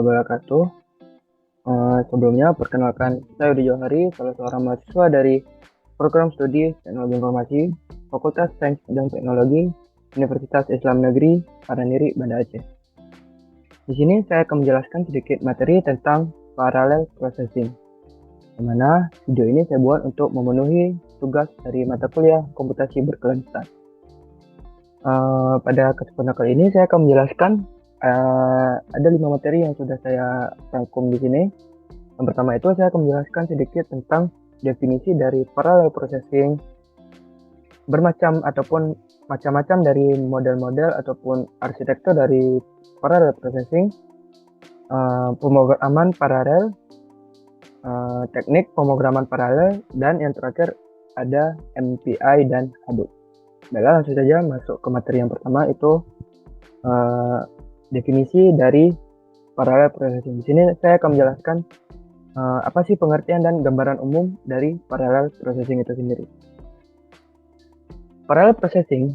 wabarakatuh. Sebelumnya, perkenalkan, saya Udi Johari, salah seorang mahasiswa dari Program Studi Teknologi Informasi, Fakultas Sains dan Teknologi, Universitas Islam Negeri, Padaniri, Banda Aceh. Di sini saya akan menjelaskan sedikit materi tentang parallel processing, di mana video ini saya buat untuk memenuhi tugas dari mata kuliah komputasi berkelanjutan. Pada kesempatan kali ini saya akan menjelaskan ada 5 materi yang sudah saya rangkum di sini. Yang pertama itu saya akan menjelaskan sedikit tentang definisi dari parallel processing, bermacam ataupun macam-macam dari model-model ataupun arsitektur dari parallel processing, pemrograman paralel, teknik pemrograman paralel, dan yang terakhir ada MPI dan Hadoop. Baiklah, langsung saja masuk ke materi yang pertama, itu definisi dari parallel processing. Di sini saya akan menjelaskan apa sih pengertian dan gambaran umum dari parallel processing itu sendiri. Parallel processing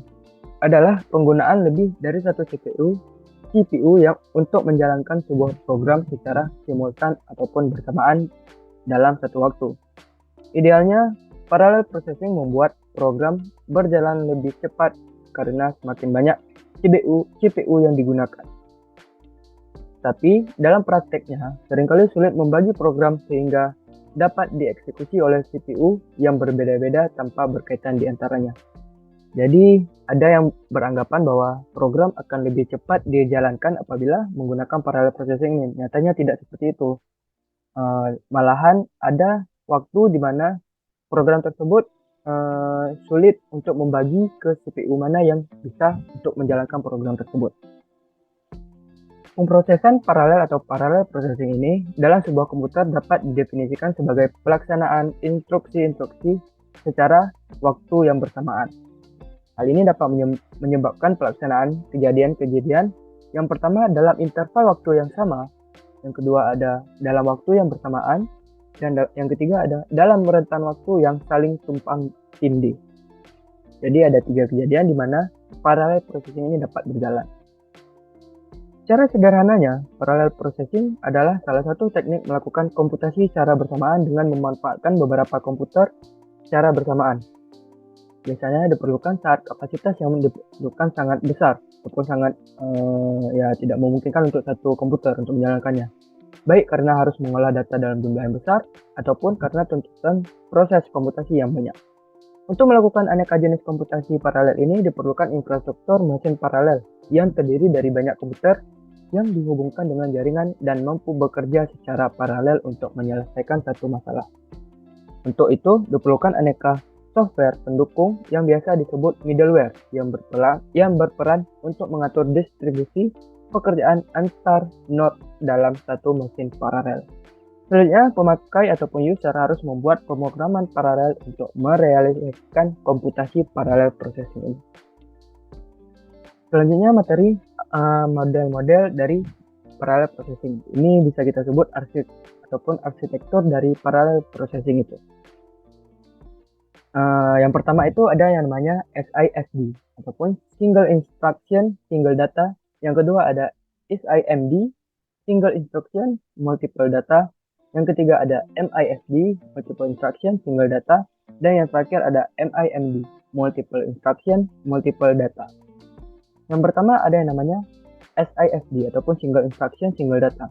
adalah penggunaan lebih dari satu CPU yang untuk menjalankan sebuah program secara simultan ataupun bersamaan dalam satu waktu. Idealnya, parallel processing membuat program berjalan lebih cepat karena semakin banyak CPU yang digunakan. Tapi dalam prakteknya seringkali sulit membagi program sehingga dapat dieksekusi oleh CPU yang berbeda-beda tanpa berkaitan di antaranya. Jadi ada yang beranggapan bahwa program akan lebih cepat dijalankan apabila menggunakan parallel processing ini. Nyatanya tidak seperti itu. Malahan ada waktu di mana program tersebut sulit untuk membagi ke CPU mana yang bisa untuk menjalankan program tersebut. Pemrosesan paralel atau parallel processing ini dalam sebuah komputer dapat didefinisikan sebagai pelaksanaan instruksi-instruksi secara waktu yang bersamaan. Hal ini dapat menyebabkan pelaksanaan kejadian-kejadian yang pertama dalam interval waktu yang sama, yang kedua ada dalam waktu yang bersamaan, dan yang ketiga ada dalam rentan waktu yang saling tumpang tindih. Jadi ada 3 kejadian di mana parallel processing ini dapat berjalan. Cara sederhananya, parallel processing adalah salah satu teknik melakukan komputasi secara bersamaan dengan memanfaatkan beberapa komputer secara bersamaan. Biasanya diperlukan saat kapasitas yang diperlukan sangat besar ataupun sangat tidak memungkinkan untuk satu komputer untuk menjalankannya. Baik karena harus mengolah data dalam jumlah yang besar ataupun karena tuntutan proses komputasi yang banyak. Untuk melakukan aneka jenis komputasi paralel ini diperlukan infrastruktur mesin paralel yang terdiri dari banyak komputer yang dihubungkan dengan jaringan dan mampu bekerja secara paralel untuk menyelesaikan satu masalah. Untuk itu diperlukan aneka software pendukung yang biasa disebut middleware yang berperan untuk mengatur distribusi pekerjaan antar node dalam satu mesin paralel. Selanjutnya, pemakai ataupun user harus membuat pemrograman paralel untuk merealisasikan komputasi paralel processing ini. Selanjutnya, materi model-model dari parallel processing. Ini bisa kita sebut arsitektur dari parallel processing itu. Yang pertama itu ada yang namanya SISD ataupun Single Instruction Single Data. Yang kedua ada SIMD, Single Instruction Multiple Data. Yang ketiga ada MISD, Multiple Instruction Single Data. Dan yang terakhir ada MIMD, Multiple Instruction Multiple Data. Yang pertama ada yang namanya SISD ataupun Single Instruction Single Data.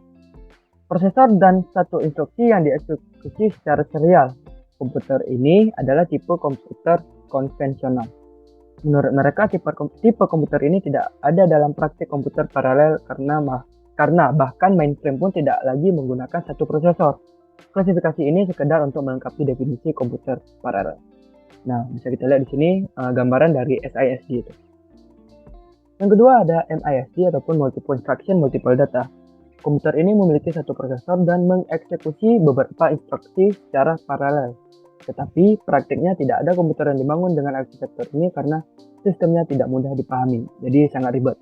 Prosesor dan satu instruksi yang dieksekusi secara serial. Komputer ini adalah tipe komputer konvensional. Menurut mereka, tipe komputer ini tidak ada dalam praktik komputer paralel karena bahkan mainframe pun tidak lagi menggunakan satu prosesor. Klasifikasi ini sekedar untuk melengkapi definisi komputer paralel. Nah, bisa kita lihat di sini gambaran dari SISD itu. Yang kedua ada MISD ataupun Multiple Instruction Multiple Data. Komputer ini memiliki satu prosesor dan mengeksekusi beberapa instruksi secara paralel. Tetapi praktiknya tidak ada komputer yang dibangun dengan arsitektur ini karena sistemnya tidak mudah dipahami, jadi sangat ribet.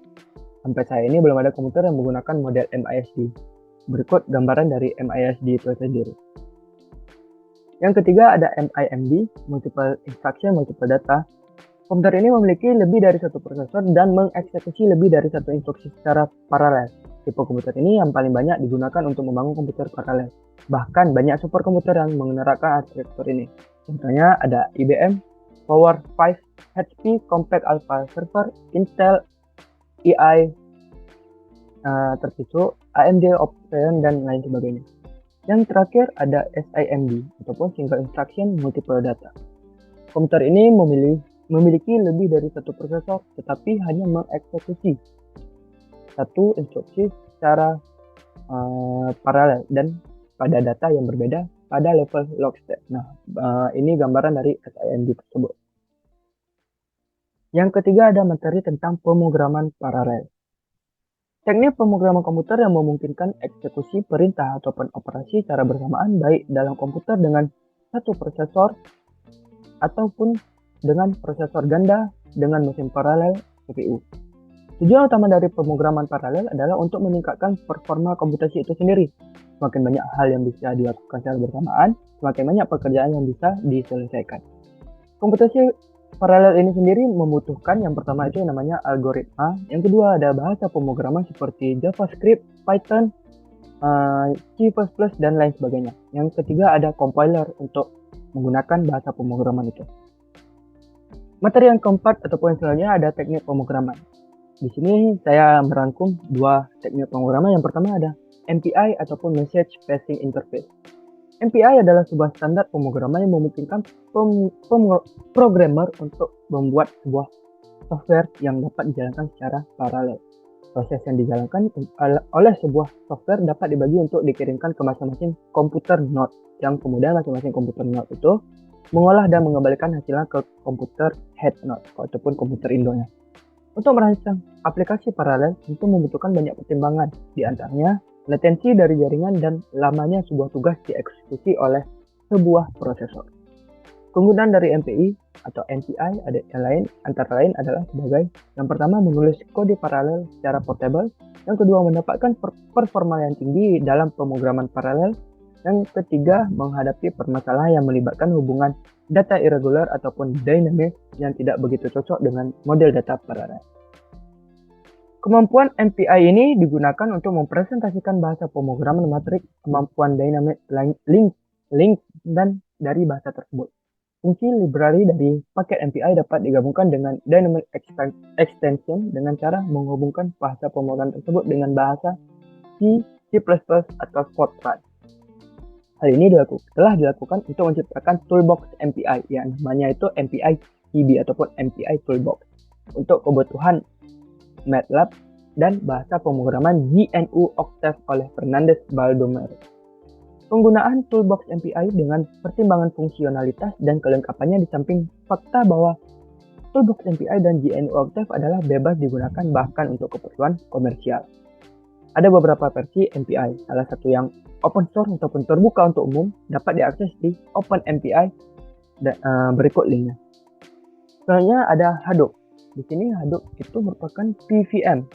Sampai saat ini belum ada komputer yang menggunakan model MISD. Berikut gambaran dari MISD itu sendiri. Yang ketiga ada MIMD, Multiple Instruction Multiple Data. Komputer ini memiliki lebih dari satu prosesor dan mengeksekusi lebih dari satu instruksi secara paralel. Tipe komputer ini yang paling banyak digunakan untuk membangun komputer paralel. Bahkan banyak superkomputer yang menerapkan arsitektur ini. Contohnya ada IBM Power 5, HP Compact Alpha Server, Intel EI terpisah, AMD Opteron, dan lain sebagainya. Yang terakhir ada SIMD ataupun Single Instruction Multiple Data. Komputer ini memiliki lebih dari satu prosesor, tetapi hanya mengeksekusi satu instruksi secara paralel dan pada data yang berbeda pada level lockstep. Nah, ini gambaran dari SIMD tersebut. Yang ketiga ada materi tentang pemrograman paralel. Teknik pemrograman komputer yang memungkinkan eksekusi perintah ataupun operasi secara bersamaan baik dalam komputer dengan satu prosesor ataupun dengan prosesor ganda dengan mesin paralel CPU. Tujuan utama dari pemrograman paralel adalah untuk meningkatkan performa komputasi itu sendiri. Semakin banyak hal yang bisa dilakukan secara bersamaan, semakin banyak pekerjaan yang bisa diselesaikan. Komputasi paralel ini sendiri membutuhkan yang pertama itu yang namanya algoritma, yang kedua ada bahasa pemrograman seperti JavaScript, Python, C++, dan lain sebagainya. Yang ketiga ada compiler untuk menggunakan bahasa pemrograman itu. Materi yang keempat ataupun yang selanjutnya ada teknik pemrograman. Di sini saya merangkum dua teknik pemrograman. Yang pertama ada MPI ataupun Message Passing Interface. MPI adalah sebuah standar pemrograman yang memungkinkan programmer untuk membuat sebuah software yang dapat dijalankan secara paralel. Proses yang dijalankan oleh sebuah software dapat dibagi untuk dikirimkan ke masing-masing komputer node, yang kemudian masing-masing komputer node itu mengolah dan mengembalikan hasilnya ke komputer head node ataupun komputer induknya. Untuk merancang aplikasi paralel tentu membutuhkan banyak pertimbangan, di antaranya latensi dari jaringan dan lamanya sebuah tugas dieksekusi oleh sebuah prosesor. Kegunaan dari MPI atau MPI antara lain adalah sebagai yang pertama menulis kode paralel secara portable, yang kedua mendapatkan performa yang tinggi dalam pemrograman paralel, yang ketiga menghadapi permasalahan yang melibatkan hubungan data irregular ataupun dynamic yang tidak begitu cocok dengan model data paralel. Kemampuan MPI ini digunakan untuk mempresentasikan bahasa pemrograman matrik, kemampuan dynamic link dan dari bahasa tersebut. Fungsi library dari paket MPI dapat digabungkan dengan dynamic extension dengan cara menghubungkan bahasa pemrograman tersebut dengan bahasa C, C++ atau Fortran. Hal ini telah dilakukan untuk menciptakan toolbox MPI yang namanya itu MPI TB ataupun MPI Toolbox untuk kebutuhan MATLAB dan bahasa pemrograman GNU Octave oleh Fernandez Baldomero. Penggunaan toolbox MPI dengan pertimbangan fungsionalitas dan kelengkapannya di samping fakta bahwa toolbox MPI dan GNU Octave adalah bebas digunakan bahkan untuk keperluan komersial. Ada beberapa versi MPI, salah satu yang open source ataupun terbuka untuk umum dapat diakses di OpenMPI berikut linknya. Selanjutnya ada Hadoop. Di sini Hadoop itu merupakan PVM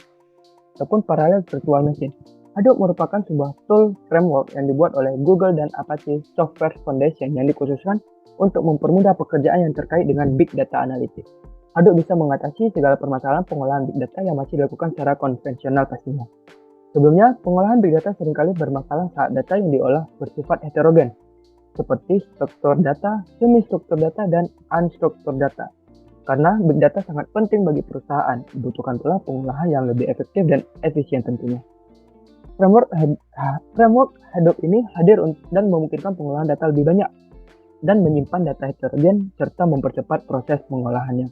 ataupun Parallel Virtual Machine. Hadoop merupakan sebuah tool framework yang dibuat oleh Google dan Apache Software Foundation yang dikhususkan untuk mempermudah pekerjaan yang terkait dengan Big Data Analytics. Hadoop bisa mengatasi segala permasalahan pengolahan Big Data yang masih dilakukan secara konvensional pastinya. Sebelumnya, pengolahan Big Data seringkali bermasalah saat data yang diolah bersifat heterogen, seperti struktur data, semi-struktur data, dan unstruktur data. Karena Big Data sangat penting bagi perusahaan, dibutuhkan pula pengolahan yang lebih efektif dan efisien tentunya. Framework Hadoop ini hadir dan memungkinkan pengolahan data lebih banyak dan menyimpan data heterogen serta mempercepat proses pengolahannya.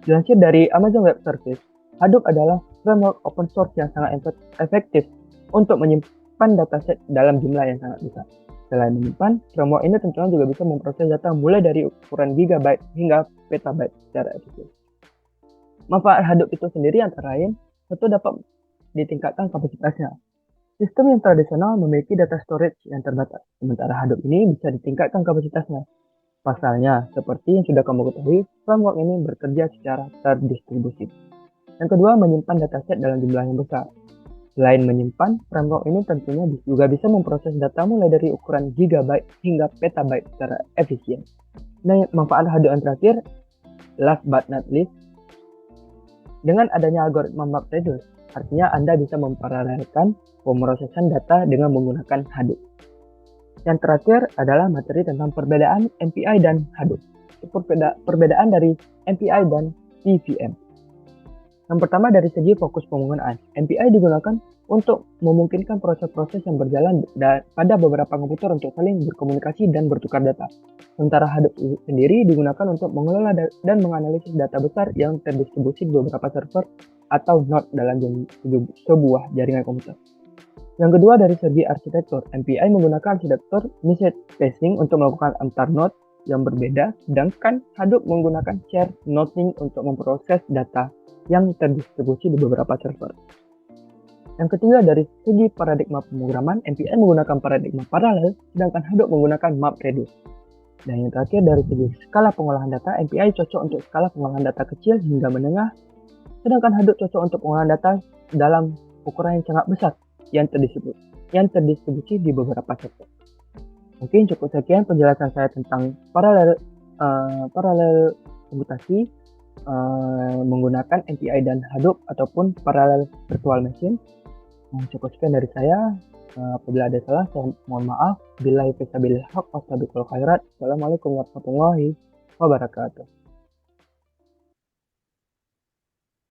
Dilansir dari Amazon Web Services, Hadoop adalah framework open source yang sangat efektif untuk menyimpan dataset dalam jumlah yang sangat besar. Selain menyimpan, framework ini tentunya juga bisa memproses data mulai dari ukuran gigabyte hingga petabyte secara efisien. Manfaat Hadoop itu sendiri antara lain, satu dapat ditingkatkan kapasitasnya. Sistem yang tradisional memiliki data storage yang terbatas, sementara Hadoop ini bisa ditingkatkan kapasitasnya. Pasalnya, seperti yang sudah kamu ketahui, framework ini bekerja secara terdistribusi. Yang kedua, menyimpan dataset dalam jumlah yang besar. Selain menyimpan, framework ini tentunya juga bisa memproses data mulai dari ukuran gigabyte hingga petabyte secara efisien. Nah, manfaat Hadoop yang terakhir, last but not least, dengan adanya algoritma MapReduce, Artinya Anda bisa memparalelkan pemrosesan data dengan menggunakan Hadoop. Yang terakhir adalah materi tentang perbedaan MPI dan Hadoop. Perbedaan dari MPI dan PVM. Yang pertama dari segi fokus penggunaan. MPI digunakan untuk memungkinkan proses-proses yang berjalan pada beberapa komputer untuk saling berkomunikasi dan bertukar data. Sementara Hadoop sendiri digunakan untuk mengelola dan menganalisis data besar yang terdistribusi di beberapa server atau node dalam sebuah jaringan komputer. Yang kedua dari segi arsitektur, MPI menggunakan arsitektur message passing untuk melakukan antar node yang berbeda, sedangkan Hadoop menggunakan shared nothing untuk memproses data yang terdistribusi di beberapa server. Yang ketiga dari segi paradigma pemrograman, MPI menggunakan paradigma paralel, sedangkan Hadoop menggunakan map reduce. Dan yang terakhir dari segi skala pengolahan data, MPI cocok untuk skala pengolahan data kecil hingga menengah, sedangkan Hadoop cocok untuk pengolahan data dalam ukuran yang sangat besar yang terdistribusi di beberapa server. Mungkin cukup sekian penjelasan saya tentang paralel komputasi menggunakan MPI dan Hadoop ataupun parallel virtual machine. Cukup sekian dari saya. Apabila ada salah, saya mohon maaf. Billahi fisabilil haq wastabiqul khairat. Assalamualaikum warahmatullahi wabarakatuh.